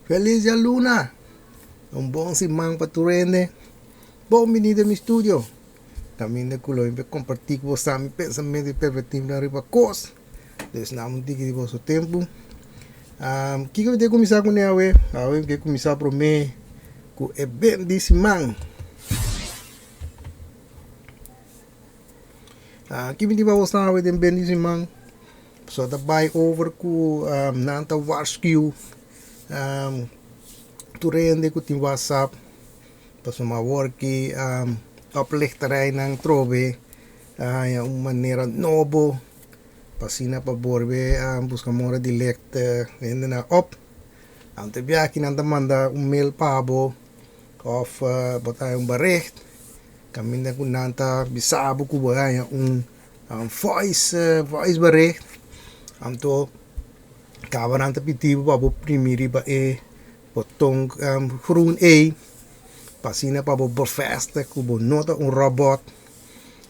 Feliz dia Luna! Um bom semana para tu rende. Bom menino no estúdio. Também de culo para compartilhar com você meu pensamento e perspectiva na riba cos. Des não digo de vosso tempo. Que eu vou começar com ele, eu vou começar por mim com é bem de semana. Que me diga você na de bem de semana. Só da buy over com nanta warsku. Tu rende com o WhatsApp. Pas uma work oplichterij ng trove uma maneira novo pasina pa borbe busca mora dilect ende na op ante biaki nanda manda mail pabo of botay bericht kaminda kun nanta bisabo ku ba voice bericht anto kabaranta pitibo pabo primiri ba botong groen pasina pa bo bofeste kubo nota robot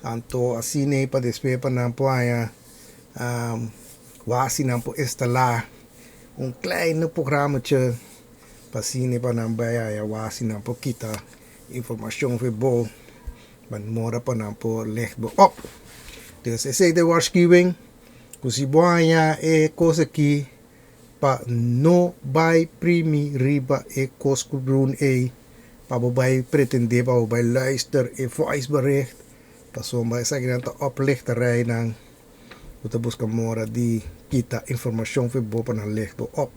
anto asine pa despe pa nampo wasi nampo instalar klein programa pasine pa nambaya wasi nampo kita informação voor bol man mora pa nampo legbo op dus esse de waarschuwing kusi boya cosa que pa no by primi riba cosco brun Pabobay pretende pabobay luister voice bericht pasomba sa ginanta oplichterij ng utabos ka mora di kita information voor boven aan licht op.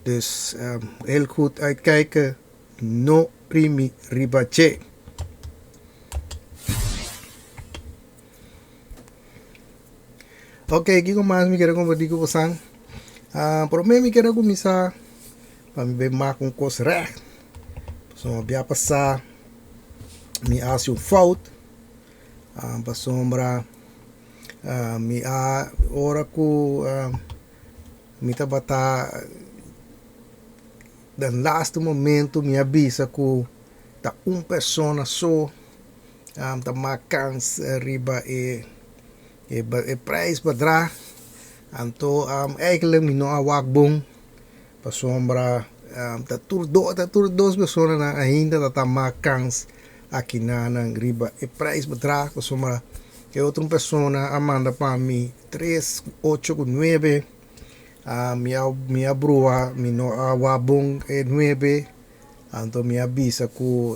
Dus heel goed uitkijken. No primi ribache. Oké, kiko mas mi kira compartir com você. Por mim mi kira começar para me ver mais com coisa recht. So, bia passar, mi hace um fout, para sombra, mi ora que mi tabata, dan last momento mi avisa que tá pessoa só, tá macans riba prijs bedra, anto eigenlijk mi no awakbong, para sombra. Tur dos pessoas na ainda tá macans aqui na riba prijs bedrag soma que outra pessoa amanda para mim 389 minha brua mi no awabong 9 anto mi avisa que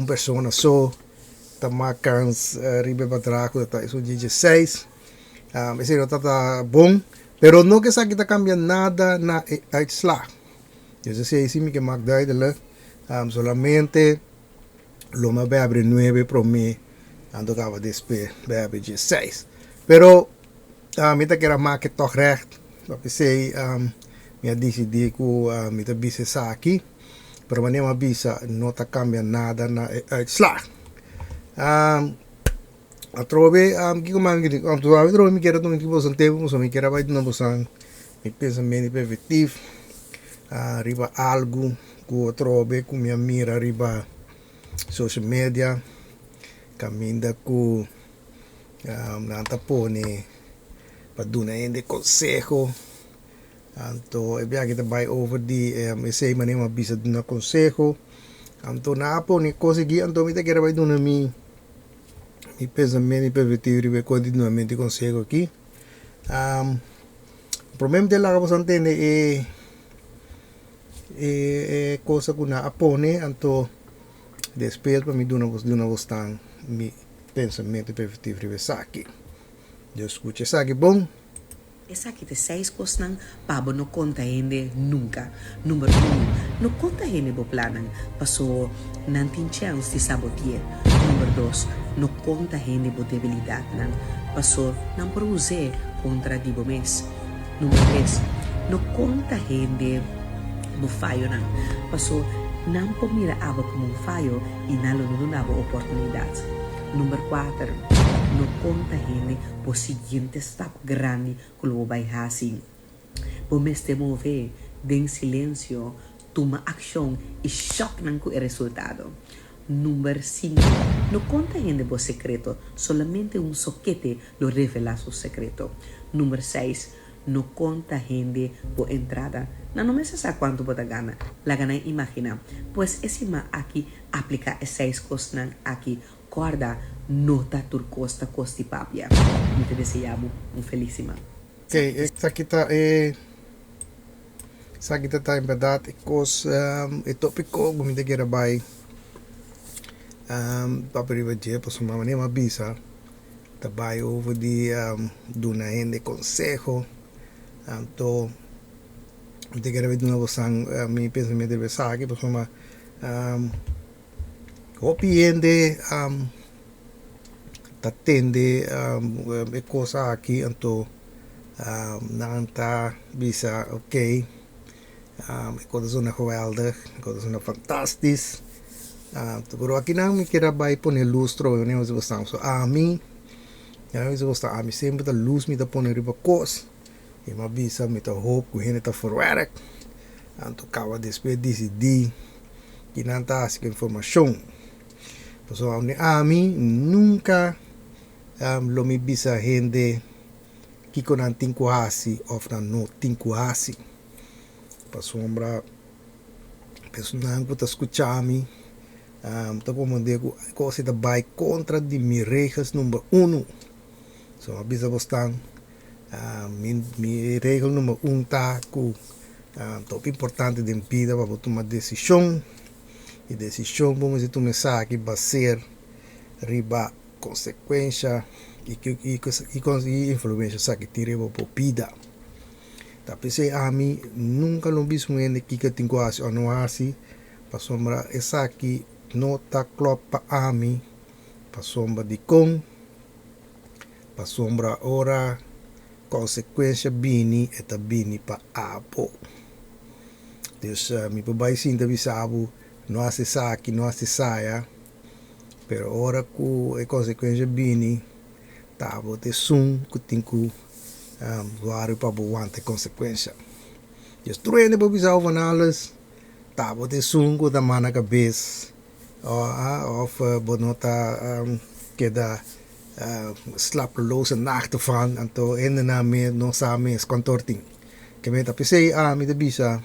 pessoa só tá macans riba bedrag tá isso 16 esse não tá bom pero no que sa kita cambia nada na uitslag. Dus dat is que maakt duidelijk. Solamente lo me abre 9 pro me. Ando gaan we después bij 6. Pero mita kera maak het toch recht. Dat ik zei mi decidi que mita bisa saki. Pero wanneer ma bisa no ta cambia nada na uitslag. Atrove kiko man gidi. Trove mi kera tung tipo san tempo so mi kera vai na bosan. Mi pensamento perfectivo. Riba algo que trobe com minha mira riba social media caminda com nanta pone para dar ainda consejo anto é bem que vai over de sei maneira uma bisa dar consejo anto na pone consegui anto me te quero vai dar mi pensamento pervertido riba continuamente consejo aqui o problema de lá que você entende cosa que na apone anto después para mí de una voz tan mi pensamento perfectivo rivesa aqui eu escucho aqui bom essa aqui de 6 costas pabo no conta ainda nunca número 1 no conta ainda bo planan passou não tem chance de sabotear número 2 no conta ainda bo debilidade nan passou não produzir contra dibo mês número 3 no conta ainda mo fallo nan paso não po mira aba como um fallo e nalo não dava oportunidade número 4 no conta hene po seguinte step grande que lo vai assim po meste mover den silêncio toma ação e choque nan o resultado número 5 no conta hene po secreto solamente um soquete lo revela su secreto número 6 no conta gente por entrada. No me sa quanto bota gana. La gana imagina. Pues esima aqui aplica seis cosas aqui. Guarda nota turcosta costi papia. Me te desejamos felísima. Okay, sa kita ta em verdade cos ito pico gumita kira bay paperiba je pues mama ne mabisa tabay over di duna hende consejo to te kira vid nuevo sang mi pensamento de sagi pues mama hopiende tatende e cosa aqui anto nanta bisa okay. Ik vond het zo geweldig, ik vond het zo fantastisch. Pero aqui não me queira vai poner lustro, eu nem vou estar so a mim, eu vou estar a mim sempre da luz me da poner riba cos, e me avisa me da hope que ele tá forward, anto kawa después decidi que não tá assim informação. Então a mim nunca lo me bisa gente que con an tinku hasi of na no tinku hasi. Pa sombra personal que tá escutando tá como digo coisa da vai contra de mi regras número 1 so avisa bastante mi regra número 1 tá com top importante de vida para tomar decisão e decisão vamos dizer tomar aqui basear riba consequência e influência sabe que tira para vida. Tapi saya ami nunca lo mismo en que tengo así o no así pa sombra esa aquí no ta klop pa ami pa sombra di con pa sombra ora consequência bini eta bini pa apo dus mi pabai sinta bisabu no hace saki no hace saya pero ora ku e consequência bini tabo te sun ku tinku vários para boa consequência. Destruindo para pisar o vanas, tá bote sungo da mana cabeça, of bonota que da slapeloze nachten van, en to ende na me no samen is contorting. Que me tá pensei me da bisa,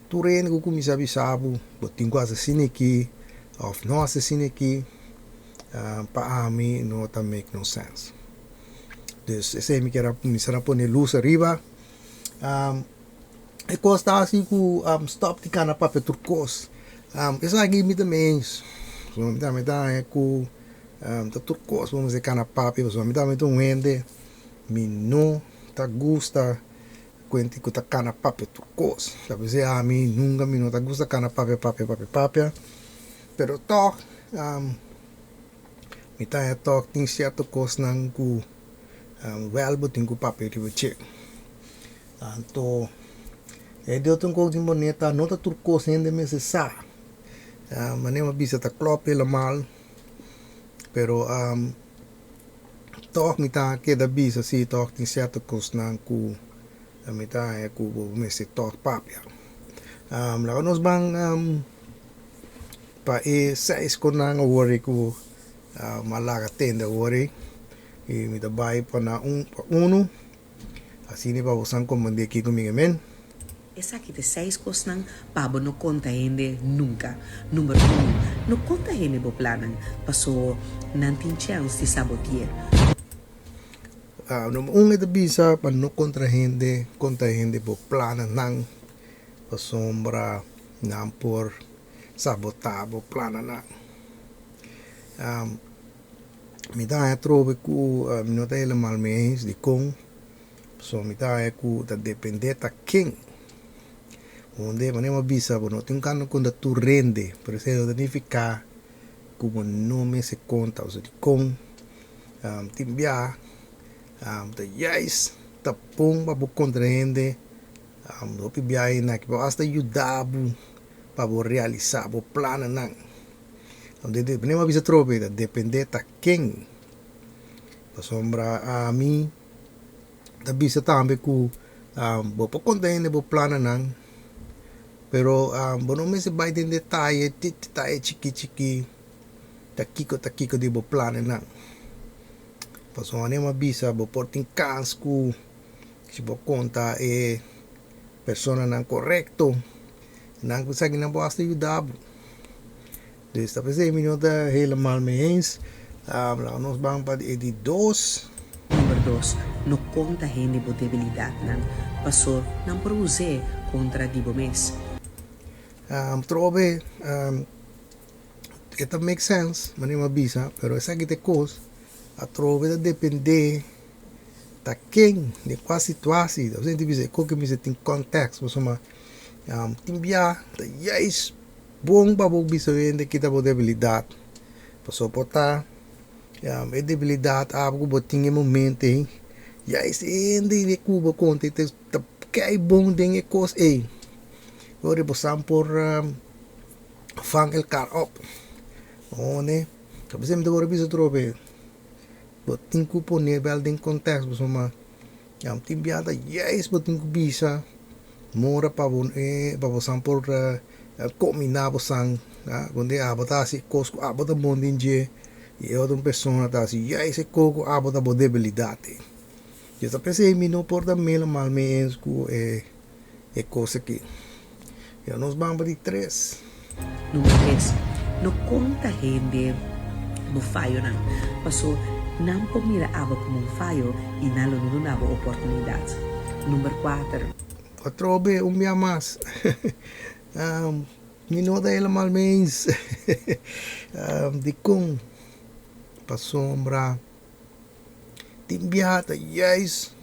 tu reine com comisa bisabu, botin quase sineki, of no sineki, pa ami no ta make no sense. Dus esse me quer começar poner luz arriba. E costa assim com stop de cana papel turcos. Essa aqui me também. So me dá é com da turcos vamos dizer cana papel. So me dá um ende. Me não tá gusta quanto que tá cana papel turcos. Sabe dizer a mim nunca me não tá gusta cana papel. Pero toch me tá é toch tem certo coisa não com wel botin ku papel riba check anto deu tão coisa bonita nota turco sende me se sa manema bisa ta klope la mal pero toch mi ta que da bisa si toch tem certo coisa nan ku mi ta é ku me se toch papel lá nos bang pa seis ko nang worry ku malaga tenda worry e me dá vai para uno assim nem para você comandar aqui comigo men Essa aqui de seis cosas pabo no conta gente nunca. Número 1, no conta gente bo planan, paso nantin chance de sabotear. Número 1 é da bisa para no conta gente bo planan nang pasombra não por sabotar bo planan nang mi dá trove ku mi não tá ele mal mês de com so mi dá ku da depender ta quem onde manema bisa bono tem cano quando tu rende por isso significa como nome se conta o de com timbia da yes ta pong babu contra rende do pibia na que basta ajudabu para realizar o plano nang onde manema bisa trove da depender ta quem sombra a mim da bisa também ku bo po container bo plano nang pero bono me se vai em detalhe detalhe chiqui takiko de bo plano nang paso anema bisa bo portin casco Se você conta é persona não correto, não consegue não pode ajudar. Dus dat is 1 minuut helemaal mee eens. Laten we ons bang para de dos. Número 2, no conta hindi bo debilidad ng paso ng produce kontra di bo mes. Trove, it makes sense, mas não mabisa, pero essa aqui tem coisa. A trove depende da quem, de qual situação. Você tem que dizer, qual que me tem contexto, você uma timbia, da yes, bom para o bicho vende que tá debilidade. Passou por tá, é debilidade, algo botinho momento, hein? Yes, ainda de Cuba conta, tá que bom tem coisa aí. Agora você por fang el car up, né? Talvez me dê bicho trove. Botin ko po nível de contexto, você uma timbia, da yes, botin ko bisa. Mora pa bon pa bosan por combinar bosan quando abota si cosco abota bondinje e outra pessoa tá assim já esse coco abota bo debilidade eu só pensei me não por da mela mal me ensco é coisa que eu nos vamos de 3. Número 3, no conta hindi mo fallo ng paso não po mira aba como um fallo e nalo não nabo oportunidade. Número 4, Trobe dia mais minuto ela mal mês de com para sombra timbiata yes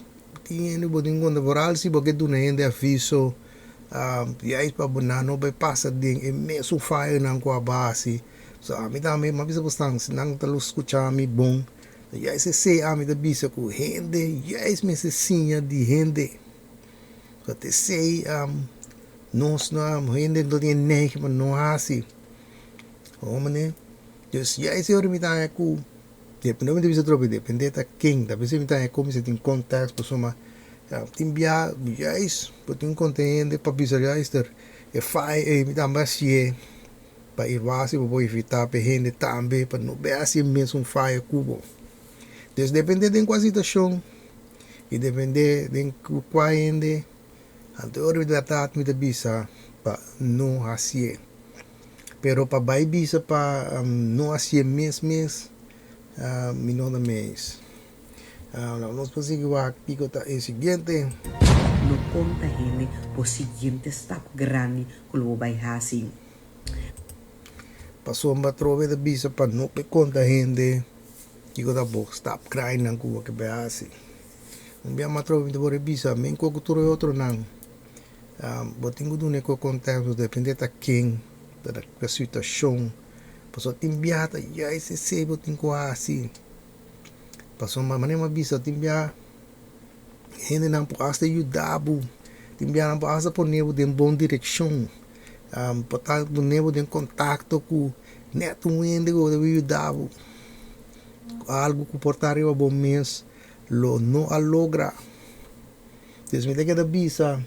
tiene bodin quando voral si porque tu nem de aviso yes para bonano vai passa de meso fire nan com a base so a mim também mas bisa bastante se não tá escutar me bom yes se a mim da bisa com rende yes me se sinha de rende so te sei nós não rende do dia nem mas não assim homem dus yes eu me tá com depende de bisa trope depende da quem da bisa me tá como se tem contato pessoa timbia yes potin contende para bisa register e fai me dá mais para ir vasi para evitar para rende também para não ver assim mesmo fai cubo dus depende de qual situação e depende de qual rende anterior de tratar me da bisa para não assim pero para vai bisa para não assim mesmo minuto mês nós conseguimos aqui que é o seguinte no conta hindi po siguiente step grande kulo bay hasi. passou uma trove da bisa para não pe conta rende que tá bom stop crying não que vai assim dia uma trove de bora bisa men ko cultura outro não botingo do neko contexto depende da quem da situação passou timbiata já esse se botingo assim passou uma maneira bisa timbia rende não por hasta ajudar timbia não por hasta por nevo de boa direção botar do nevo de contato com neto rende go de ajudar algo que portar eu bom mês lo não a logra desde que da bisa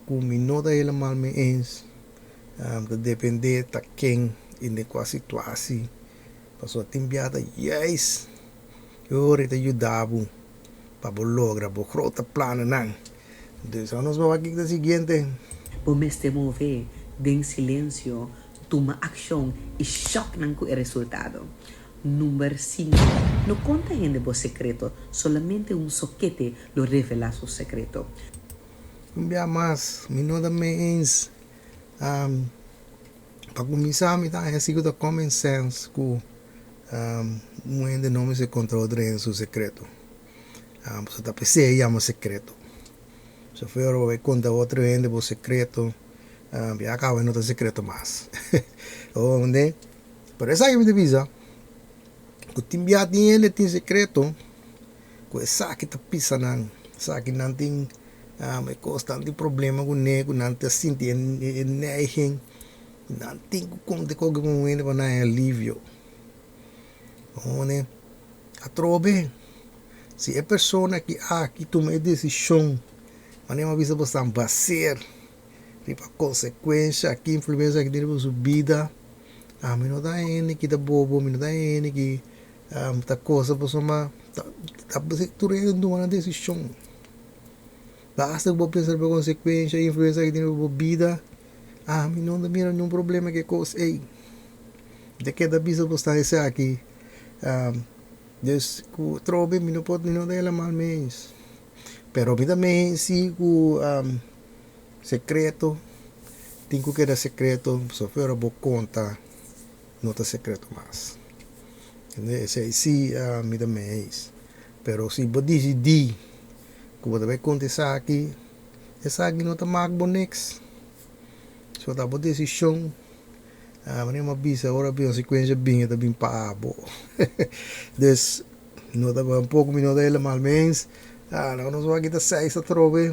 com minuto ele mal me ens depende da quem e de qual situação passou timbiata yes eu te ajudava para lograr o grande plano não então nós vamos aqui da seguinte Po mes te move den silêncio toma ação e choque ng o resultado. Número 5. No conta hindi po secreto, solamente un soquete lo revela su secreto. dia mais minuto me ens para começar me dá esse da common sense com ainda não se controla em seu secreto você tá pensando aí é secreto se for vai contar outro ainda o secreto já acaba não tem secreto mais onde por isso aí me divisa o timbia tem secreto com essa que tá pisando essa que não tem é constante problema com nego não te sente nem não tem como de qualquer momento para não alívio onde a trobe se é pessoa que toma a decisão mas não avisa você basear a consequência que influência que tem na sua vida me não dá ele que dá bobo me não dá ele que tá coisa para soma tá tomando uma decisão Basta que vou pensar para consequência, influência que tem na vida. Mi não mira nenhum problema que coisa. Ei, de que da bisa vou estar esse aqui. Dus, ku trobe, mi não pode não dar mal mês. Pero mi também, se ku secreto, tenho que dar secreto, só for vou conta, não tá secreto mais. Esse sim, mi também. Pero se vou decidir, que vou também contar isso aqui, essa aqui não tá mais bonex. So tá boa decisão. Mas nem uma bisa, agora bem a sequência bem, tá bem paabo. Dus, não tá um pouco minuto dele mal mês. Não nos vai quitar 6 a trove.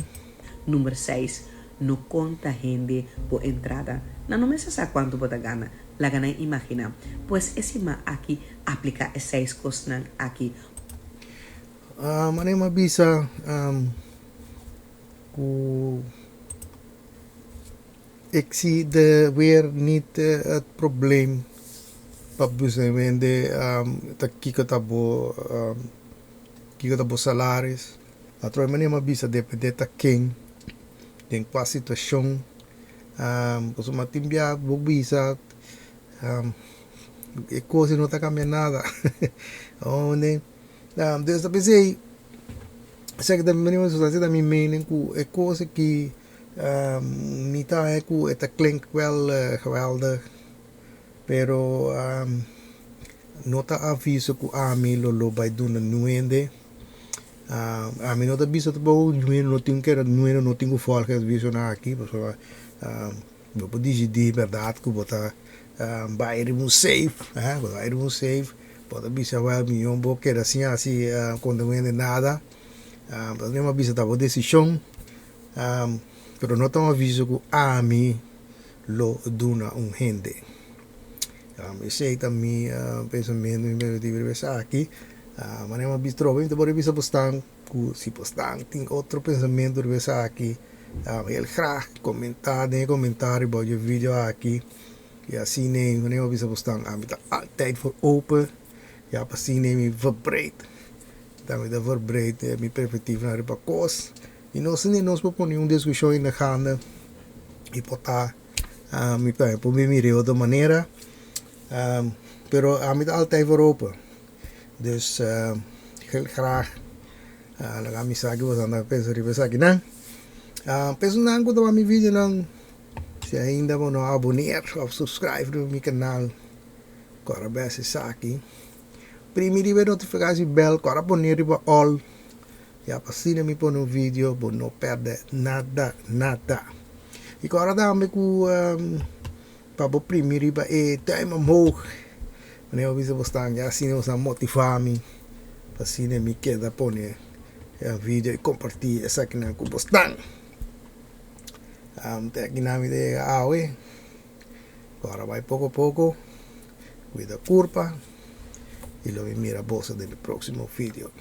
Número 6. No conta gente por entrada. Não me sa quanto bota gana. La gana imagina. Pues esse ma aqui aplica 6 coisas aqui. Mas nem uma bisa, ku ik zie weer niet het probleem. Pabuzen wende, kika tabo salaris. Atro mani mabisa depende ta king. Den qua situação. Pues matimbia bobisa. E coisa não tá cambiando nada. Onde? Dus dat pensei. Zeg dat meneer zoals dat mijn mening ku e coisa que niet ku het klinkt wel geweldig. Pero nota aviso ku ami lolo by doen een nuende. Ami nota bisa to bo nuende no tenho que nuende no tenho volge aviso na aqui, porque eu vou decidir verdade ku bota by mu safe, by mu safe. Bota bisa wel milhão bo que assim quando nuende nada. Mas nem uma bisa tava decisão. Pero não tão aviso ku ami lo duna gente. Esse aí também pensamento me deve aqui. Mas é uma bistro, então por isso postar, se postar tem outro pensamento deve aqui. Ele graag comentar, nem comentário about je video aqui. E assim nem, wanneer we bisa postar, tá altijd voor open. Ja, assim nem me verbreed. Dan me verbreed, me perspectief naar de bakos. E nós nem nós propõe uma discussão in de gaande. E potar, me me de outra maneira. Pero met altijd voor open. Dus heel graag kami sa akin was ang penso rin sa akin nang personal ko daw ang video nang si ainda mo no abonneer of subscribe to my kanaal para bese sa akin primeri be notificatie bell para abonneer ba all ya pasti na mi po no video bo no perde nada e agora dame ku para primeri ba time omhoog. Wanneer we zo staan, ja, zien we ons motivami. Pas zien we queda pone video e compartilhar essa aqui na cubostan. Até aqui na vida awe. Agora vai pouco a pouco. Cuida curva. E lo mira a bolsa do próximo vídeo.